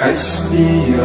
حسبي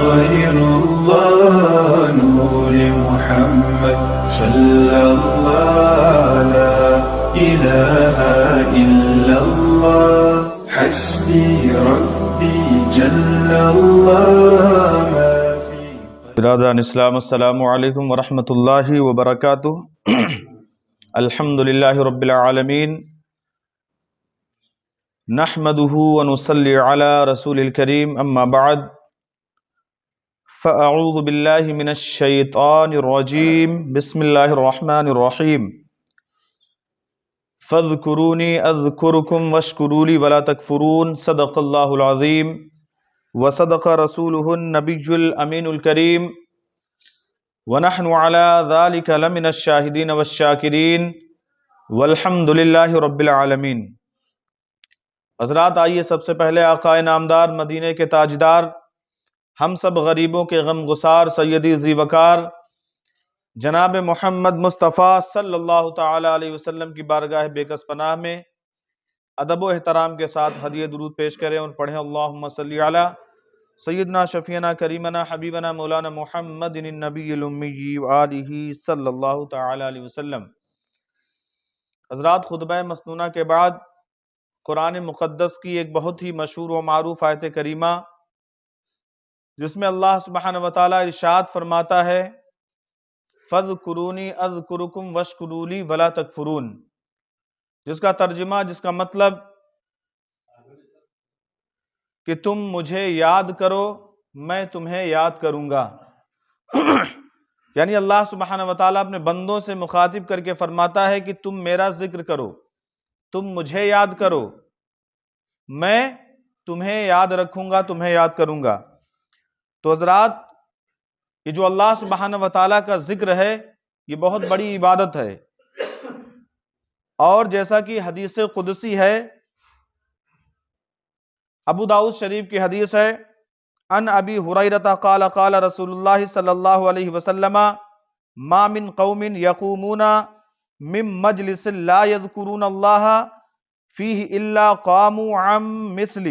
غير الله نور محمد صلى الله لا إله إلا الله حسبي ربي جل الله ما في برادران اسلام، السلام علیکم ورحمۃ اللہ وبرکاتہ۔ الحمد للہ رب العالمین، نحمده ونصلی علی رسول الکریم، اما بعد فاعوذ باللہ من الشیطان الرجیم، بسم اللہ الرحمن الرحیم۔ فاذکرونی اذکرکم واشکروا لی ولا تکفرون، صدق اللہ العظیم وصدق رسولہ النبی الامین الکریم، وَنَحْنُ عَلَى ذَلِكَ لَمِنَ الشَّاهِدِينَ وَالشَّاكِرِينَ وَالْحَمْدُ لِلَّهِ رَبِّ الْعَالَمِينَ۔ حضرات، آئیے سب سے پہلے آقا نامدار، مدینے کے تاجدار، ہم سب غریبوں کے غم گسار، سیدی ذی وقار جناب محمد مصطفیٰ صلی اللہ تعالی علیہ وسلم کی بارگاہ بے کس پناہ میں ادب و احترام کے ساتھ ہدیہ درود پیش کریں اور پڑھیں اللہم صلی علی سیدنا شفیعنا کریمنا حبیبنا مولانا محمد النبی الامی وآلہ صلی اللہ تعالی علیہ وسلم۔ حضرات، خطبہ مسنونہ کے بعد قرآن مقدس کی ایک بہت ہی مشہور و معروف آیت کریمہ، جس میں اللہ سبحانہ وتعالی ارشاد فرماتا ہے فَاذْكُرُونِي أَذْكُرُكُمْ وَاشْكُرُوا لِي وَلَا تَكْفُرُونَ، جس کا ترجمہ، جس کا مطلب کہ تم مجھے یاد کرو، میں تمہیں یاد کروں گا۔ یعنی اللہ سبحانہ وتعالیٰ اپنے بندوں سے مخاطب کر کے فرماتا ہے کہ تم میرا ذکر کرو، تم مجھے یاد کرو، میں تمہیں یاد رکھوں گا، تمہیں یاد کروں گا۔ تو حضرات، یہ جو اللہ سبحانہ وتعالیٰ کا ذکر ہے، یہ بہت بڑی عبادت ہے، اور جیسا کہ حدیث قدسی ہے، ابو داؤد شریف کی حدیث ہے، ان ابی ہریرہ قال قال رسول اللہ صلی اللہ علیہ وسلم ما من قوم یقومون من مجلس لا یذکرون اللہ فیہ الا قاموا عن مثل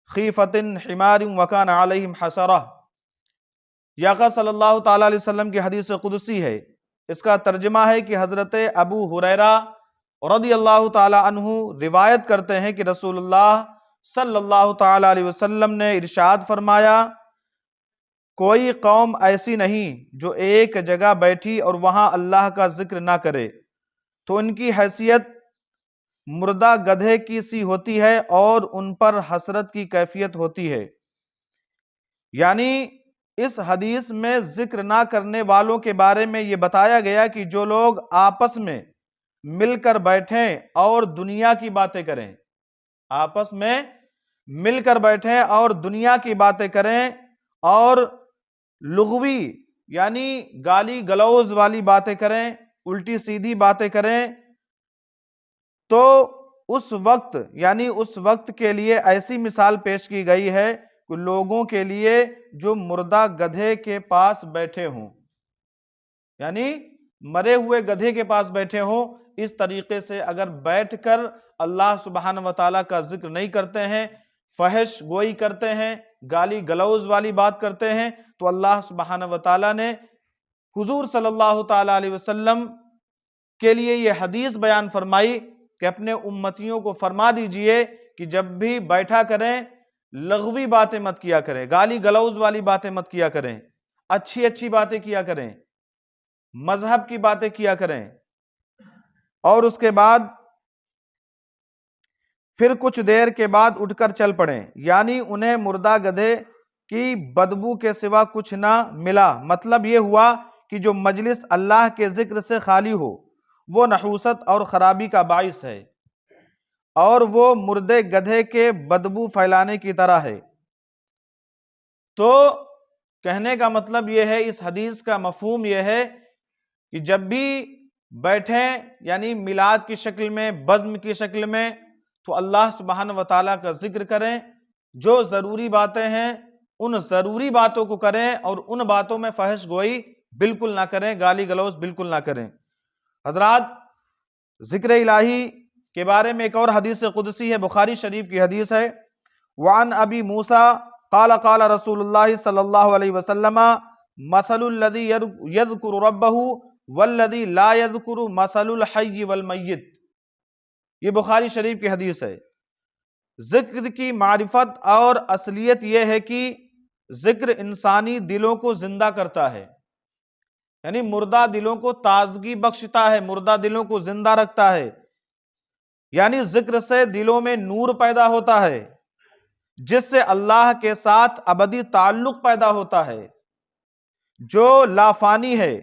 خیفۃ حمار وکان علیہم حسرہ۔ یہ آقا صلی اللہ تعالیٰ علیہ وسلم کی حدیث قدسی ہے۔ اس کا ترجمہ ہے کہ حضرت ابو ہریرہ رضی اللہ تعالیٰ عنہ روایت کرتے ہیں کہ رسول اللہ صلی اللہ تعالیٰ علیہ وسلم نے ارشاد فرمایا، کوئی قوم ایسی نہیں جو ایک جگہ بیٹھی اور وہاں اللہ کا ذکر نہ کرے تو ان کی حیثیت مردہ گدھے کی سی ہوتی ہے اور ان پر حسرت کی کیفیت ہوتی ہے۔ یعنی اس حدیث میں ذکر نہ کرنے والوں کے بارے میں یہ بتایا گیا کہ جو لوگ آپس میں مل کر بیٹھیں اور دنیا کی باتیں کریں، آپس میں مل کر بیٹھیں اور دنیا کی باتیں کریں اور لغوی یعنی گالی گلوز والی باتیں کریں، الٹی سیدھی باتیں کریں، تو اس وقت کے لیے ایسی مثال پیش کی گئی ہے کہ لوگوں کے لیے جو مردہ گدھے کے پاس بیٹھے ہوں، یعنی مرے ہوئے گدھے کے پاس بیٹھے ہوں، اس طریقے سے اگر بیٹھ کر اللہ سبحانہ وتعالیٰ کا ذکر نہیں کرتے ہیں، فحش گوئی کرتے ہیں، گالی گلوز والی بات کرتے ہیں، تو اللہ سبحانہ وتعالیٰ نے حضور صلی اللہ تعالیٰ علیہ وسلم کے لیے یہ حدیث بیان فرمائی کہ اپنے امتیوں کو فرما دیجئے کہ جب بھی بیٹھا کریں لغوی باتیں مت کیا کریں، گالی گلوز والی باتیں مت کیا کریں، اچھی اچھی باتیں کیا کریں، مذہب کی باتیں کیا کریں، اور اس کے بعد پھر کچھ دیر کے بعد اٹھ کر چل پڑیں۔ یعنی انہیں مردہ گدھے کی بدبو کے سوا کچھ نہ ملا۔ مطلب یہ ہوا کہ جو مجلس اللہ کے ذکر سے خالی ہو وہ نحوست اور خرابی کا باعث ہے، اور وہ مردے گدھے کے بدبو پھیلانے کی طرح ہے۔ تو کہنے کا مطلب یہ ہے، اس حدیث کا مفہوم یہ ہے کہ جب بھی بیٹھیں، یعنی میلاد کی شکل میں، بزم کی شکل میں، تو اللہ سبحانہ وتعالیٰ کا ذکر کریں، جو ضروری باتیں ہیں ان ضروری باتوں کو کریں، اور ان باتوں میں فحش گوئی بالکل نہ کریں، گالی گلوز بالکل نہ کریں۔ حضرات، ذکر الہی کے بارے میں ایک اور حدیث قدسی ہے، بخاری شریف کی حدیث ہے، وعن ابی موسیٰ قال قال رسول اللہ صلی اللہ علیہ وسلم مثل الذی یذکر ربہ والذی لا یذکر مثل الحی والمیت۔ یہ بخاری شریف کی حدیث ہے۔ ذکر کی معرفت اور اصلیت یہ ہے کہ ذکر انسانی دلوں کو زندہ کرتا ہے، یعنی مردہ دلوں کو تازگی بخشتا ہے، مردہ دلوں کو زندہ رکھتا ہے، یعنی ذکر سے دلوں میں نور پیدا ہوتا ہے جس سے اللہ کے ساتھ ابدی تعلق پیدا ہوتا ہے، جو لافانی ہے،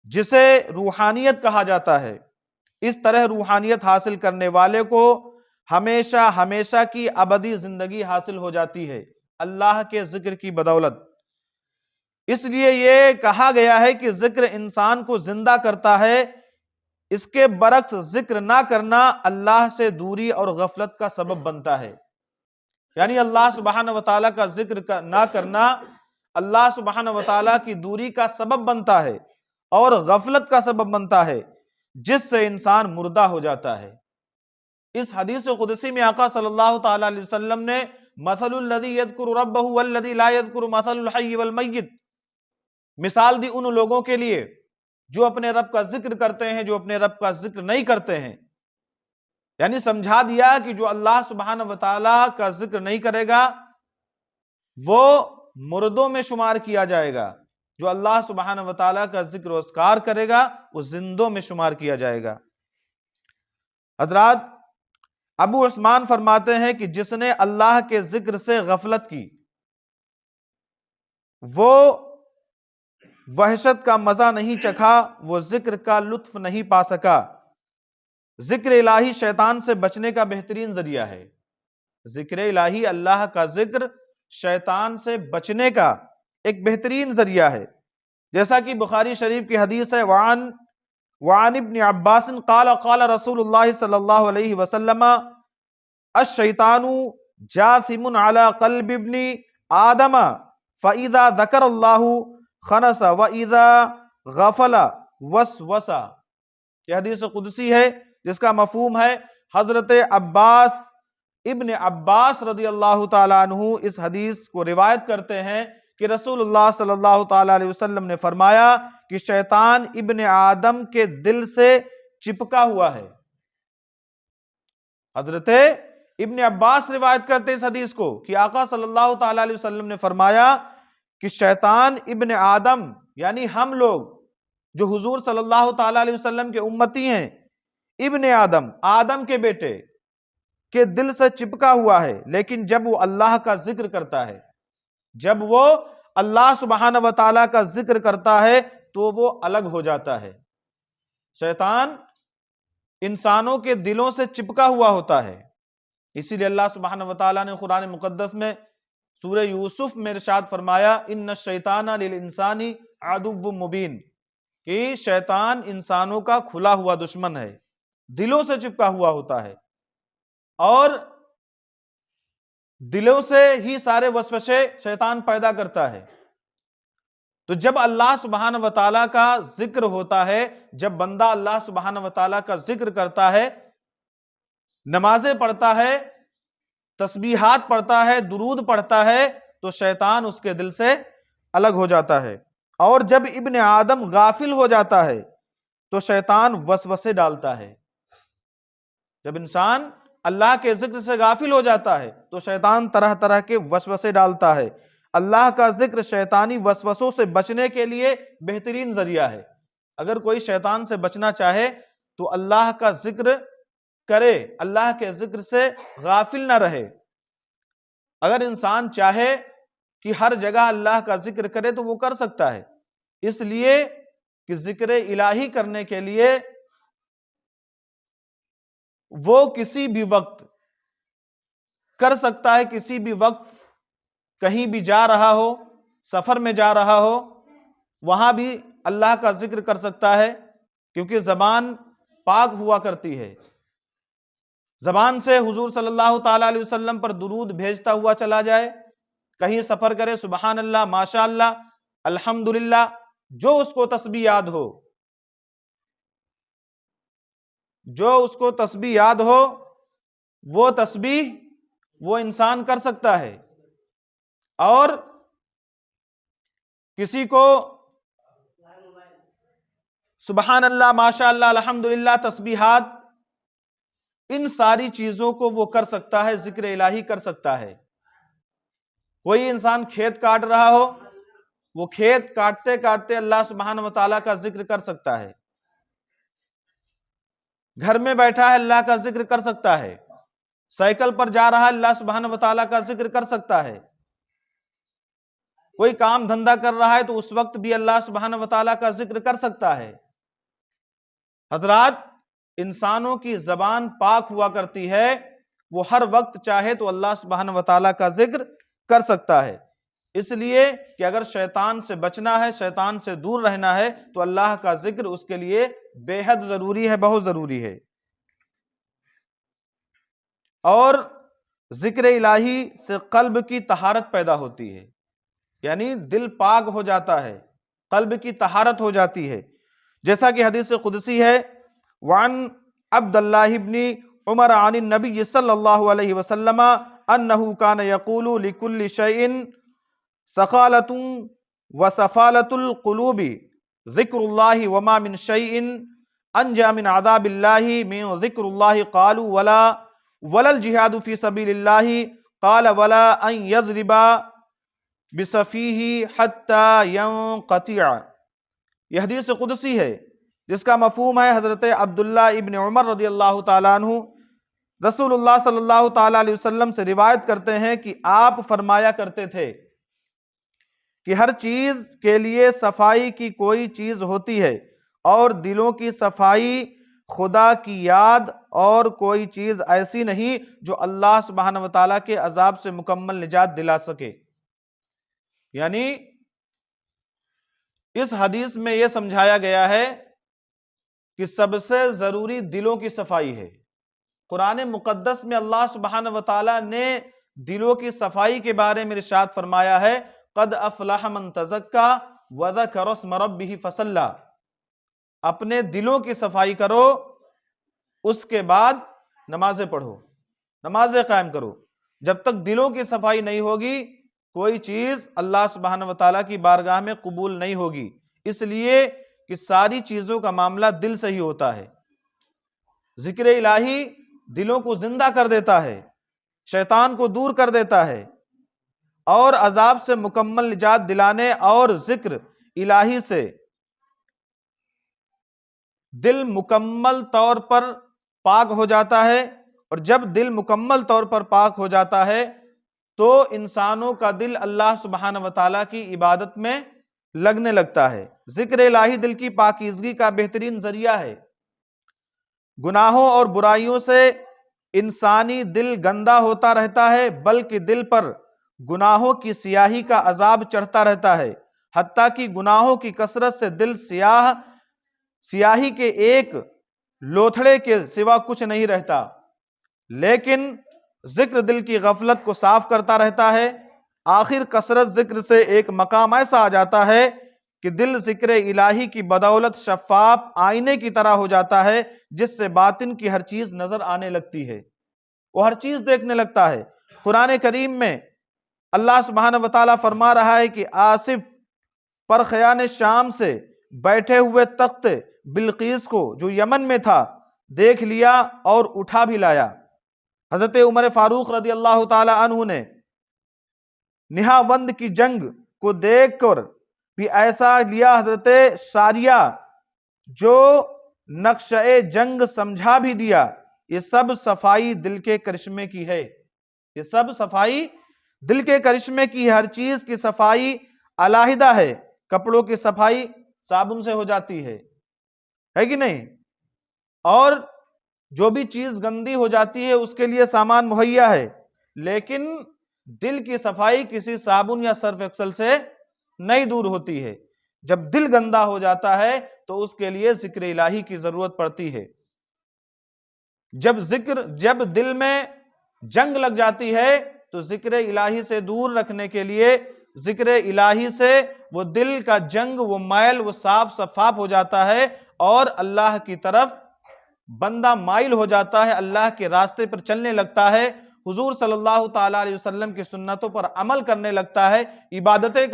جسے روحانیت کہا جاتا ہے۔ اس طرح روحانیت حاصل کرنے والے کو ہمیشہ ہمیشہ کی ابدی زندگی حاصل ہو جاتی ہے اللہ کے ذکر کی بدولت۔ اس لیے یہ کہا گیا ہے کہ ذکر انسان کو زندہ کرتا ہے، اس کے برعکس ذکر نہ کرنا اللہ سے دوری اور غفلت کا سبب بنتا ہے، یعنی اللہ سبحانہ وتعالیٰ کا ذکر نہ کرنا اللہ سبحانہ وتعالیٰ کی دوری کا سبب بنتا ہے اور غفلت کا سبب بنتا ہے، جس سے انسان مردہ ہو جاتا ہے۔ اس حدیث قدسی میں آقا صلی اللہ تعالیٰ علیہ وسلم نے مثل الذی یذکر ربہ والذی لا یذکر مثل الحی والمیت مثال دی ان لوگوں کے لیے جو اپنے رب کا ذکر کرتے ہیں، جو اپنے رب کا ذکر نہیں کرتے ہیں، یعنی سمجھا دیا کہ جو اللہ سبحانہ وتعالیٰ کا ذکر نہیں کرے گا وہ مردوں میں شمار کیا جائے گا، جو اللہ سبحانہ وتعالیٰ کا ذکر و اذکار کرے گا وہ زندوں میں شمار کیا جائے گا۔ حضرات، ابو عثمان فرماتے ہیں کہ جس نے اللہ کے ذکر سے غفلت کی وہ وحشت کا مزہ نہیں چکھا، وہ ذکر کا لطف نہیں پا سکا۔ ذکر الہی شیطان سے بچنے کا بہترین ذریعہ ہے۔ ذکر الہی، اللہ کا ذکر، شیطان سے بچنے کا ایک بہترین ذریعہ ہے، جیسا کہ بخاری شریف کی حدیث ہے، وعن ابن عباس قال قال رسول اللہ صلی اللہ علیہ وسلم الشیطان جاثم علی قلب ابن آدم فإذا ذکر اللہ خنس وإذا غفل وسوس۔ یہ حدیث قدسی ہے جس کا مفہوم ہے حضرت عباس ابن عباس رضی اللہ تعالیٰ عنہ اس حدیث کو روایت کرتے ہیں کہ رسول اللہ صلی اللہ تعالیٰ علیہ وسلم نے فرمایا کہ شیطان ابن آدم کے دل سے چپکا ہوا ہے۔ حضرت ابن عباس روایت کرتے اس حدیث کو کہ آقا صلی اللہ تعالیٰ علیہ وسلم نے فرمایا کہ شیطان ابن آدم یعنی ہم لوگ جو حضور صلی اللہ تعالیٰ علیہ وسلم کے امتی ہیں، ابن آدم، آدم کے بیٹے کے دل سے چپکا ہوا ہے، لیکن جب وہ اللہ کا ذکر کرتا ہے، جب وہ اللہ سبحانہ وتعالیٰ کا ذکر کرتا ہے تو وہ الگ ہو جاتا ہے۔ شیطان انسانوں کے دلوں سے چپکا ہوا ہوتا ہے، اسی لیے اللہ سبحانہ وتعالیٰ نے قرآن مقدس میں سورہ یوسف میں ارشاد فرمایا ان الشیطان للانسان عدو مبین، کہ شیطان انسانوں کا کھلا ہوا دشمن ہے، دلوں سے چپکا ہوا ہوتا ہے، اور دلوں سے ہی سارے وسوسے شیطان پیدا کرتا ہے۔ تو جب اللہ سبحانہ وتعالیٰ کا ذکر ہوتا ہے، جب بندہ اللہ سبحانہ وتعالیٰ کا ذکر کرتا ہے، نمازیں پڑھتا ہے، تسبیحات پڑھتا ہے، درود پڑھتا ہے، تو شیطان اس کے دل سے الگ ہو جاتا ہے۔ اور جب ابن آدم غافل ہو جاتا ہے تو شیطان وسوسے ڈالتا ہے۔ جب انسان اللہ کے ذکر سے غافل ہو جاتا ہے تو شیطان طرح طرح کے وسوسے ڈالتا ہے۔ اللہ کا ذکر شیطانی وسوسوں سے بچنے کے لیے بہترین ذریعہ ہے۔ اگر کوئی شیطان سے بچنا چاہے تو اللہ کا ذکر کرے، اللہ کے ذکر سے غافل نہ رہے۔ اگر انسان چاہے کہ ہر جگہ اللہ کا ذکر کرے تو وہ کر سکتا ہے، اس لیے کہ ذکر الہی کرنے کے لیے وہ کسی بھی وقت کر سکتا ہے، کسی بھی وقت کہیں بھی جا رہا ہو، سفر میں جا رہا ہو، وہاں بھی اللہ کا ذکر کر سکتا ہے، کیونکہ زبان پاک ہوا کرتی ہے۔ زبان سے حضور صلی اللہ تعالیٰ علیہ وسلم پر درود بھیجتا ہوا چلا جائے، کہیں سفر کرے، سبحان اللہ، ماشاء اللہ، الحمدللہ، جو اس کو تسبیح یاد ہو، جو اس کو تسبیح یاد ہو وہ تسبیح وہ انسان کر سکتا ہے، اور کسی کو سبحان اللہ، ماشاء اللہ، الحمدللہ، تسبیحات، ان ساری چیزوں کو وہ کر سکتا ہے، ذکر الہی کر سکتا ہے۔ کوئی انسان کھیت کاٹ رہا ہو، وہ کھیت کاٹتے کاٹتے اللہ سبحانہ وتعالیٰ کا ذکر کر سکتا ہے۔ گھر میں بیٹھا ہے، اللہ کا ذکر کر سکتا ہے۔ سائیکل پر جا رہا ہے، اللہ سبحانہ وتعالیٰ کا ذکر کر سکتا ہے۔ کوئی کام دھندا کر رہا ہے تو اس وقت بھی اللہ سبحانہ وتعالیٰ کا ذکر کر سکتا ہے۔ حضرات، انسانوں کی زبان پاک ہوا کرتی ہے، وہ ہر وقت چاہے تو اللہ سبحانہ وتعالیٰ کا ذکر کر سکتا ہے۔ اس لیے کہ اگر شیطان سے بچنا ہے، شیطان سے دور رہنا ہے، تو اللہ کا ذکر اس کے لیے بے حد ضروری ہے، بہت ضروری ہے۔ اور ذکر الہی سے قلب کی طہارت پیدا ہوتی ہے، یعنی دل پاک ہو جاتا ہے، قلب کی طہارت ہو جاتی ہے۔ جیسا کہ حدیث قدسی ہے، وعن عبداللہ ابن عمر عن النبی صلی اللہ علیہ وسلم انہو کان یقول لکل شیء سخالۃ وصفالۃ القلوب ذکر اللہ وما من شیء انجا من عذاب اللہ من ذکر اللہ قالوا ولا الجہاد فی سبیل اللہ قال ولا ان یضرب بصفیہ حتی ینقطع۔ یہ حدیث قدسی ہے جس کا مفہوم ہے، حضرت عبداللہ ابن عمر رضی اللہ تعالیٰ عنہ رسول اللہ صلی اللہ تعالیٰ علیہ وسلم سے روایت کرتے ہیں کہ آپ فرمایا کرتے تھے کہ ہر چیز کے لیے صفائی کی کوئی چیز ہوتی ہے، اور دلوں کی صفائی خدا کی یاد اور کوئی چیز ایسی نہیں جو اللہ سبحانہ وتعالیٰ کے عذاب سے مکمل نجات دلا سکے۔ یعنی اس حدیث میں یہ سمجھایا گیا ہے کہ سب سے ضروری دلوں کی صفائی ہے۔ قرآن مقدس میں اللہ سبحانہ وتعالیٰ نے دلوں کی صفائی کے بارے میں ارشاد فرمایا ہے، قد افلح من تزکا وذکر اسم ربہ فصلی۔ اپنے دلوں کی صفائی کرو، اس کے بعد نمازیں پڑھو، نمازیں قائم کرو۔ جب تک دلوں کی صفائی نہیں ہوگی، کوئی چیز اللہ سبحانہ وتعالیٰ کی بارگاہ میں قبول نہیں ہوگی، اس لیے کہ ساری چیزوں کا معاملہ دل سے ہی ہوتا ہے۔ ذکر الہی دلوں کو زندہ کر دیتا ہے، شیطان کو دور کر دیتا ہے، اور عذاب سے مکمل نجات دلانے اور ذکر الہی سے دل مکمل طور پر پاک ہو جاتا ہے۔ اور جب دل مکمل طور پر پاک ہو جاتا ہے تو انسانوں کا دل اللہ سبحانہ وتعالیٰ کی عبادت میں لگنے لگتا ہے۔ ذکر الہی دل کی پاکیزگی کا بہترین ذریعہ ہے۔ گناہوں اور برائیوں سے انسانی دل گندا ہوتا رہتا ہے، بلکہ دل پر گناہوں کی سیاہی کا عذاب چڑھتا رہتا ہے، حتیٰ کہ گناہوں کی کثرت سے دل سیاہی کے ایک لوتھڑے کے سوا کچھ نہیں رہتا۔ لیکن ذکر دل کی غفلت کو صاف کرتا رہتا ہے۔ آخر کثرت ذکر سے ایک مقام ایسا آ جاتا ہے کہ دل ذکر الہی کی بدولت شفاف آئینے کی طرح ہو جاتا ہے، جس سے باطن کی ہر چیز نظر آنے لگتی ہے، وہ ہر چیز دیکھنے لگتا ہے۔ قرآن کریم میں اللہ سبحانہ وتعالیٰ فرما رہا ہے کہ آصف پرخیان شام سے بیٹھے ہوئے تخت بلقیس کو جو یمن میں تھا دیکھ لیا اور اٹھا بھی لایا۔ حضرت عمر فاروق رضی اللہ تعالی عنہ نے نہاوند کی جنگ کو دیکھ کر بھی ایسا لیا، حضرت ساریہ جو نقشہ جنگ سمجھا بھی دیا۔ یہ سب صفائی دل کے کرشمے کی ہے، یہ سب صفائی دل کے کرشمے کی، ہر چیز کی صفائی علیحدہ ہے۔ کپڑوں کی صفائی صابن سے ہو جاتی ہے کہ نہیں؟ اور جو بھی چیز گندی ہو جاتی ہے اس کے لیے سامان مہیا ہے، لیکن دل کی صفائی کسی صابن یا سرف ایکسل سے نہیں دور ہوتی ہے۔ جب دل گندا ہو جاتا ہے تو اس کے لیے ذکر الہی کی ضرورت پڑتی ہے۔ جب دل میں جنگ لگ جاتی ہے تو ذکر الہی سے دور رکھنے کے لیے ذکر الہی سے وہ دل کا جنگ، وہ میل، وہ صاف شفاف ہو جاتا ہے اور اللہ کی طرف بندہ مائل ہو جاتا ہے، اللہ کے راستے پر چلنے لگتا ہے، حضور صلی اللہ تعالیٰ علیہ وسلم کی سنتوں پر عمل کرنے لگتا ہے، عبادتیں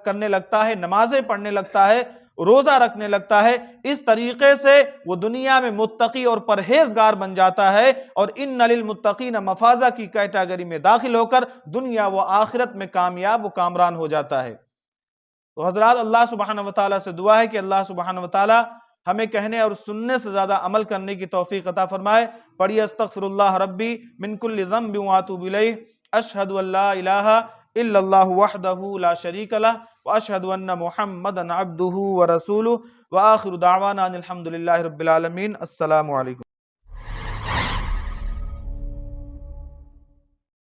کرنے لگتا ہے، نمازیں پڑھنے لگتا ہے، روزہ رکھنے لگتا ہے، اس طریقے سے وہ دنیا میں متقی اور پرہیزگار بن جاتا ہے، اور ان للمتقین مفازہ کی کیٹیگری میں داخل ہو کر دنیا و آخرت میں کامیاب و کامران ہو جاتا ہے۔ تو حضرات، اللہ سبحانہ وتعالیٰ سے دعا ہے کہ اللہ سبحانہ وتعالیٰ ہمیں کہنے اور سننے سے زیادہ عمل کرنے کی توفیق عطا فرمائے۔ پڑھیے استغفر اللہ ربی من کل ذنب واتوب الیہ، اشہد ان لا الہ الا اللہ وحدہ لا شریک لہ، واشہد ان محمدا عبدہ ورسولہ، وآخر دعوانا ان الحمد للہ رب العالمین۔ السلام علیکم۔